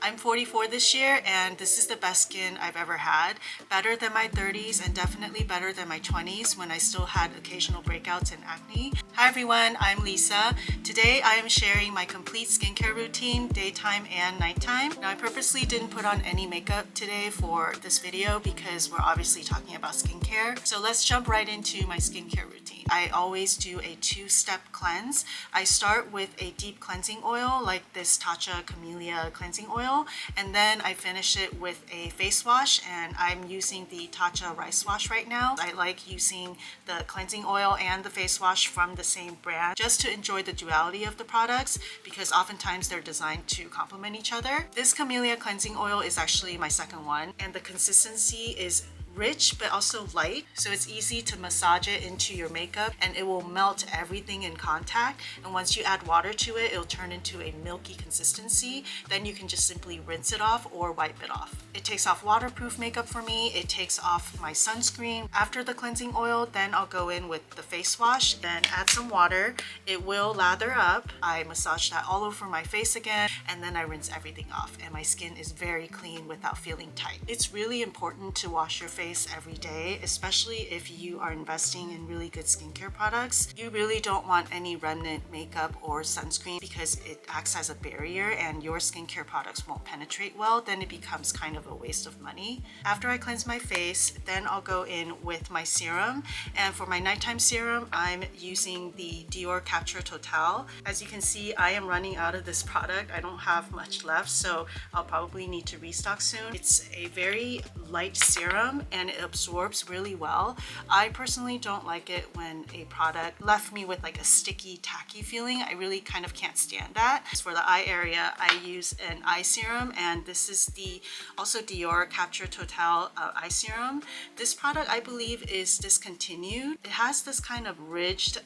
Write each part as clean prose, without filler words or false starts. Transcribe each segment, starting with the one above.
I'm 44 this year and this is the best skin I've ever had. Better than my 30s and definitely better than my 20s when I still had occasional breakouts and acne. Hi everyone, I'm Lisa. Today I am sharing my complete skincare routine, daytime and nighttime. Now I purposely didn't put on any makeup today for this video because we're obviously talking about skincare. So let's jump right into my skincare routine. I always do a two-step cleanse. I start with a deep cleansing oil like this Tatcha Camellia cleansing oil, and then I finish it with a face wash, and I'm using the Tatcha rice wash right now. I like using the cleansing oil and the face wash from the same brand just to enjoy the duality of the products because oftentimes they're designed to complement each other. This Camellia cleansing oil is actually my second one, and the consistency is rich but also light, so it's easy to massage it into your makeup and it will melt everything in contact, and once you add water to it, it'll turn into a milky consistency. Then you can just simply rinse it off or wipe it off. It takes off waterproof makeup for me. It takes off my sunscreen. After the cleansing oil, then I'll go in with the face wash, then add some water. It will lather up. I massage that all over my face again, and then I rinse everything off, and my skin is very clean without feeling tight. It's really important to wash your face every day, especially if you are investing in really good skincare products. You really don't want any remnant makeup or sunscreen because it acts as a barrier and your skincare products won't penetrate well. Then it becomes kind of a waste of money. After I cleanse my face, then I'll go in with my serum, and for my nighttime serum I'm using the Dior Capture Total. As you can see, I am running out of this product. I don't have much left, so I'll probably need to restock soon. It's a very light serum and it absorbs really well. I personally don't like it when a product left me with like a sticky, tacky feeling. I really kind of can't stand that. As for the eye area, I use an eye serum, and this is the also Dior Capture Total eye serum. This product I believe is discontinued. It has this kind of ridged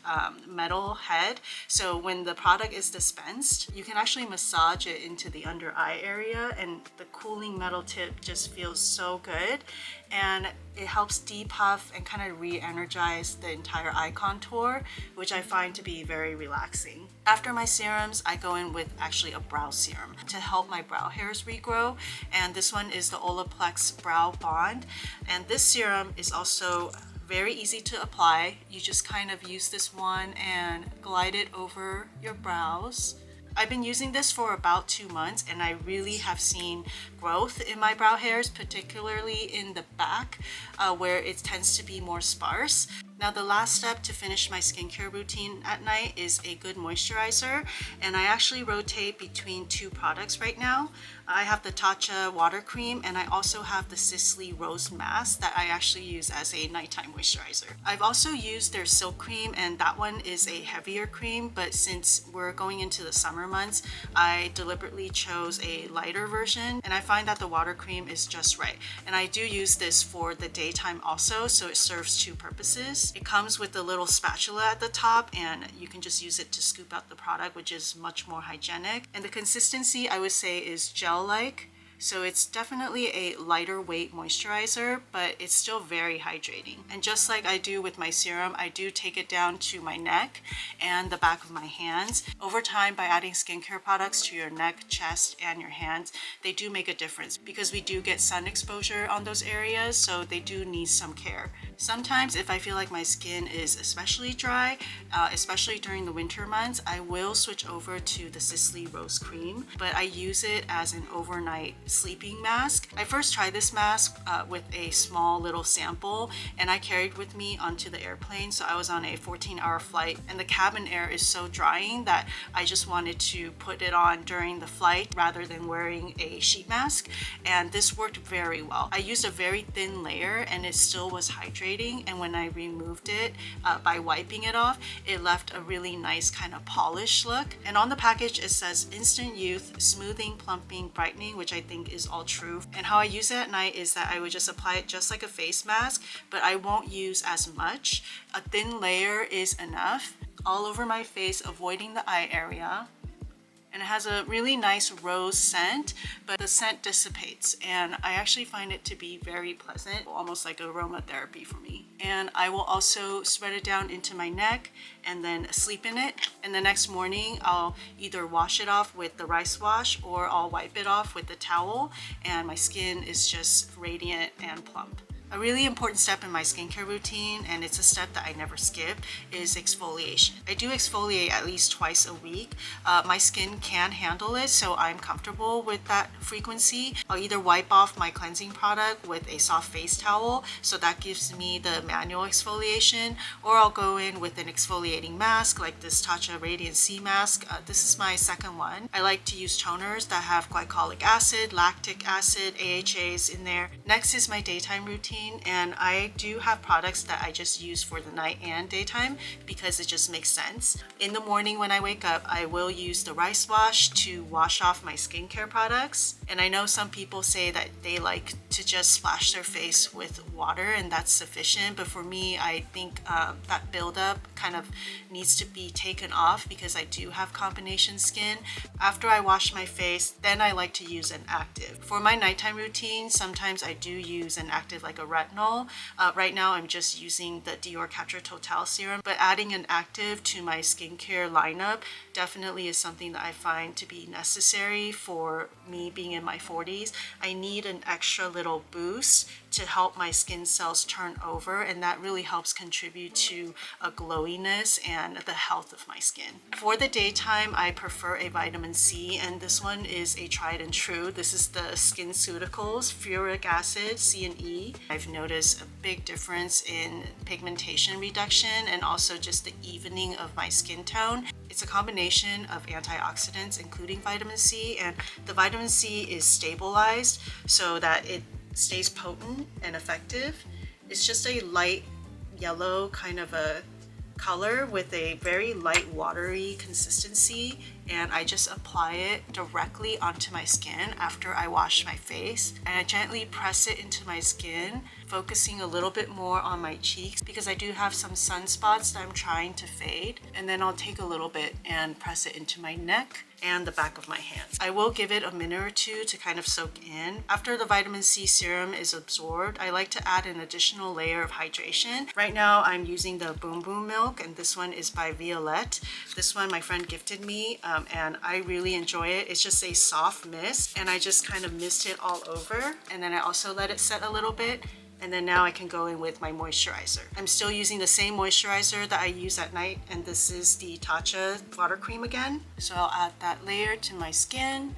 metal head, so when the product is dispensed, you can actually massage it into the under eye area, and the cooling metal tip just feels so good, and it helps depuff and kind of re-energize the entire eye contour, which I find to be very relaxing. After my serums, I go in with actually a brow serum to help my brow hairs regrow, and this one is the Olaplex Brow Bond, and this serum is also very easy to apply. You just kind of use this one and glide it over your brows. I've been using this for about 2 months and I really have seen growth in my brow hairs, particularly in the back where it tends to be more sparse. Now the last step to finish my skincare routine at night is a good moisturizer, and I actually rotate between two products right now. I have the Tatcha water cream and I also have the Sisley rose mask that I actually use as a nighttime moisturizer. I've also used their silk cream, and that one is a heavier cream, but since we're going into the summer months, I deliberately chose a lighter version, and I find that the water cream is just right. And I do use this for the daytime also, so it serves two purposes. It comes with a little spatula at the top and you can just use it to scoop out the product, which is much more hygienic. And the consistency I would say is gel-like. So it's definitely a lighter weight moisturizer, but it's still very hydrating. And just like I do with my serum, I do take it down to my neck and the back of my hands. Over time, by adding skincare products to your neck, chest, and your hands, they do make a difference because we do get sun exposure on those areas, so they do need some care. Sometimes if I feel like my skin is especially dry, especially during the winter months, I will switch over to the Sisley Rose Cream, but I use it as an overnight sleeping mask. I first tried this mask with a small little sample, and I carried with me onto the airplane. So I was on a 14-hour flight and the cabin air is so drying that I just wanted to put it on during the flight rather than wearing a sheet mask, and this worked very well. I used a very thin layer and it still was hydrating, and when I removed it by wiping it off, it left a really nice kind of polished look. And on the package it says instant youth, smoothing, plumping, brightening, which I think is all true. And how I use it at night is that I would just apply it just like a face mask, but I won't use as much. A thin layer is enough all over my face, avoiding the eye area. and it has a really nice rose scent, but the scent dissipates, and I actually find it to be very pleasant, almost like aromatherapy for me. And I will also spread it down into my neck and then sleep in it, and the next morning I'll either wash it off with the rice wash or I'll wipe it off with the towel, and my skin is just radiant and plump. A really important step in my skincare routine, and it's a step that I never skip, is exfoliation. I do exfoliate at least twice a week. My skin can handle it, so I'm comfortable with that frequency. I'll either wipe off my cleansing product with a soft face towel, so that gives me the manual exfoliation, or I'll go in with an exfoliating mask like this Tatcha Radiant C mask. This is my second one. I like to use toners that have glycolic acid, lactic acid, AHAs in there. Next is my daytime routine, and I do have products that I just use for the night and daytime because it just makes sense. In the morning when I wake up, I will use the rice wash to wash off my skincare products, and I know some people say that they like to just splash their face with water and that's sufficient, but for me, I think that buildup kind of needs to be taken off because I do have combination skin. After I wash my face, then I like to use an active. For my nighttime routine, sometimes I do use an active like a retinol. Right now I'm just using the Dior Capture Total serum, but adding an active to my skincare lineup definitely is something that I find to be necessary for me being in my 40s. I need an extra little boost to help my skin cells turn over, and that really helps contribute to a glowiness and the health of my skin. For the daytime, I prefer a vitamin C, and this one is a tried and true. This is the SkinCeuticals Furic Acid C and E. I've noticed a big difference in pigmentation reduction and also just the evening of my skin tone. It's a combination of antioxidants, including vitamin C, and the vitamin C is stabilized so that it stays potent and effective. It's just a light yellow kind of a color with a very light watery consistency, and I just apply it directly onto my skin after I wash my face, and I gently press it into my skin, focusing a little bit more on my cheeks because I do have some sunspots that I'm trying to fade, and then I'll take a little bit and press it into my neck and the back of my hands. I will give it a minute or two to kind of soak in. After the vitamin C serum is absorbed, I like to add an additional layer of hydration. Right now I'm using the Boom Boom milk, and this one is by Violette. This one my friend gifted me, and I really enjoy it. It's just a soft mist, and I just kind of mist it all over, and then I also let it set a little bit. And then now I can go in with my moisturizer. I'm still using the same moisturizer that I use at night, and this is the Tatcha water cream again. So I'll add that layer to my skin.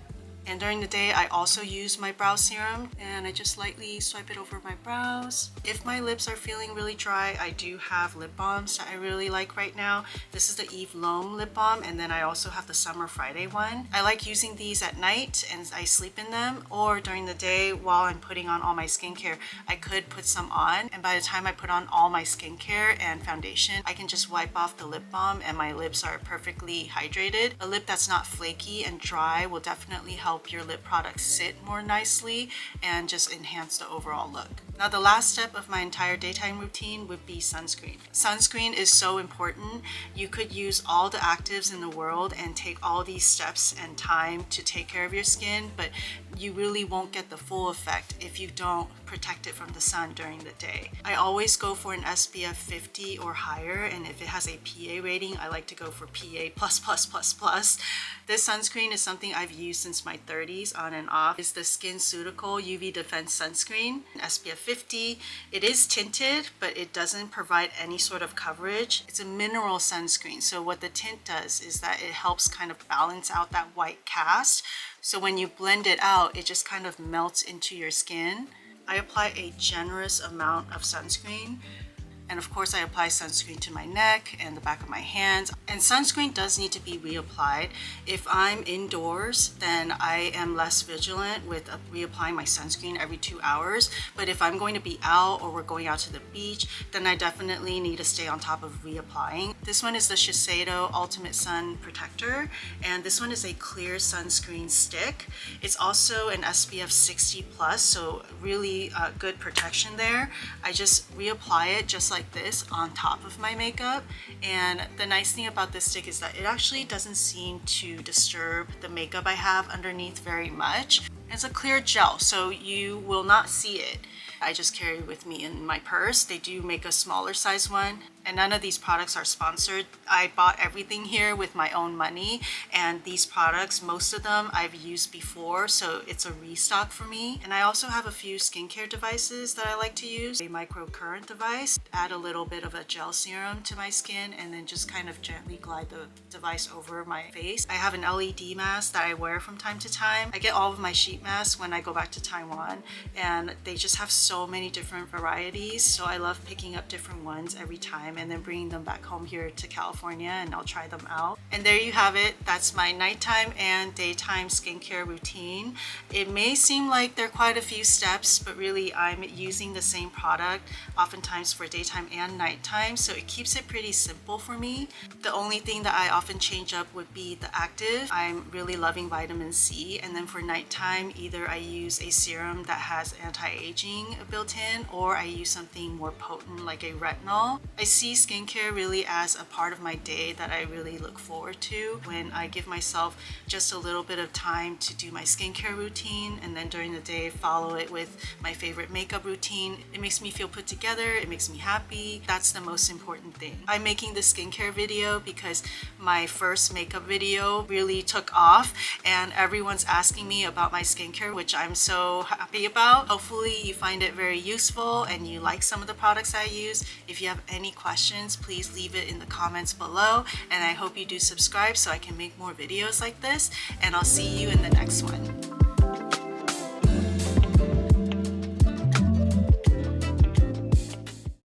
And during the day, I also use my brow serum, and I just lightly swipe it over my brows. If my lips are feeling really dry, I do have lip balms that I really like right now. This is the Eve L'Homme lip balm, and then I also have the Summer Friday one. I like using these at night and I sleep in them, or during the day while I'm putting on all my skincare, I could put some on, and by the time I put on all my skincare and foundation, I can just wipe off the lip balm and my lips are perfectly hydrated. A lip that's not flaky and dry will definitely help your lip products sit more nicely and just enhance the overall look. Now, the last step of my entire daytime routine would be sunscreen. Sunscreen is so important. You could use all the actives in the world and take all these steps and time to take care of your skin, but you really won't get the full effect if you don't protect it from the sun during the day. I always go for an SPF 50 or higher, and if it has a PA rating, I like to go for PA++++. This sunscreen is something I've used since my 30s on and off. It's the SkinCeutical UV Defense Sunscreen, SPF 50. It is tinted, but it doesn't provide any sort of coverage. It's a mineral sunscreen, so what the tint does is that it helps kind of balance out that white cast. So when you blend it out, it just kind of melts into your skin. I apply a generous amount of sunscreen. And of course, I apply sunscreen to my neck and the back of my hands. And sunscreen does need to be reapplied. If I'm indoors, then I am less vigilant with reapplying my sunscreen every 2 hours. But if I'm going to be out or we're going out to the beach, then I definitely need to stay on top of reapplying. This one is the Shiseido Ultimate Sun Protector, and this one is a clear sunscreen stick. It's also an SPF 60+, so really good protection there. I just reapply it just like like this on top of my makeup. And the nice thing about this stick is that it actually doesn't seem to disturb the makeup I have underneath very much. It's a clear gel, so you will not see it. I just carry it with me in my purse. They do make a smaller size one, and none of these products are sponsored. I bought everything here with my own money, and these products, most of them I've used before, so it's a restock for me. And I also have a few skincare devices that I like to use. A microcurrent device, add a little bit of a gel serum to my skin, and then just kind of gently glide the device over my face. I have an LED mask that I wear from time to time. I get all of my sheet masks when I go back to Taiwan, and they just have so many different varieties, so I love picking up different ones every time and then bringing them back home here to California, and I'll try them out. And there you have it. That's my nighttime and daytime skincare routine. It may seem like there are quite a few steps, but really I'm using the same product oftentimes for daytime and nighttime, so it keeps it pretty simple for me. The only thing that I often change up would be the active. I'm really loving vitamin C, and then for nighttime either I use a serum that has anti-aging built in, or I use something more potent like a retinol. I see skincare really as a part of my day that I really look forward to, when I give myself just a little bit of time to do my skincare routine, and then during the day follow it with my favorite makeup routine. It makes me feel put together, it makes me happy. That's the most important thing. I'm making this skincare video because my first makeup video really took off, and everyone's asking me about my skincare, which I'm so happy about. Hopefully you find it very useful and you like some of the products I use. If you have any questions, please leave it in the comments below, and I hope you do subscribe so I can make more videos like this, and I'll see you in the next one.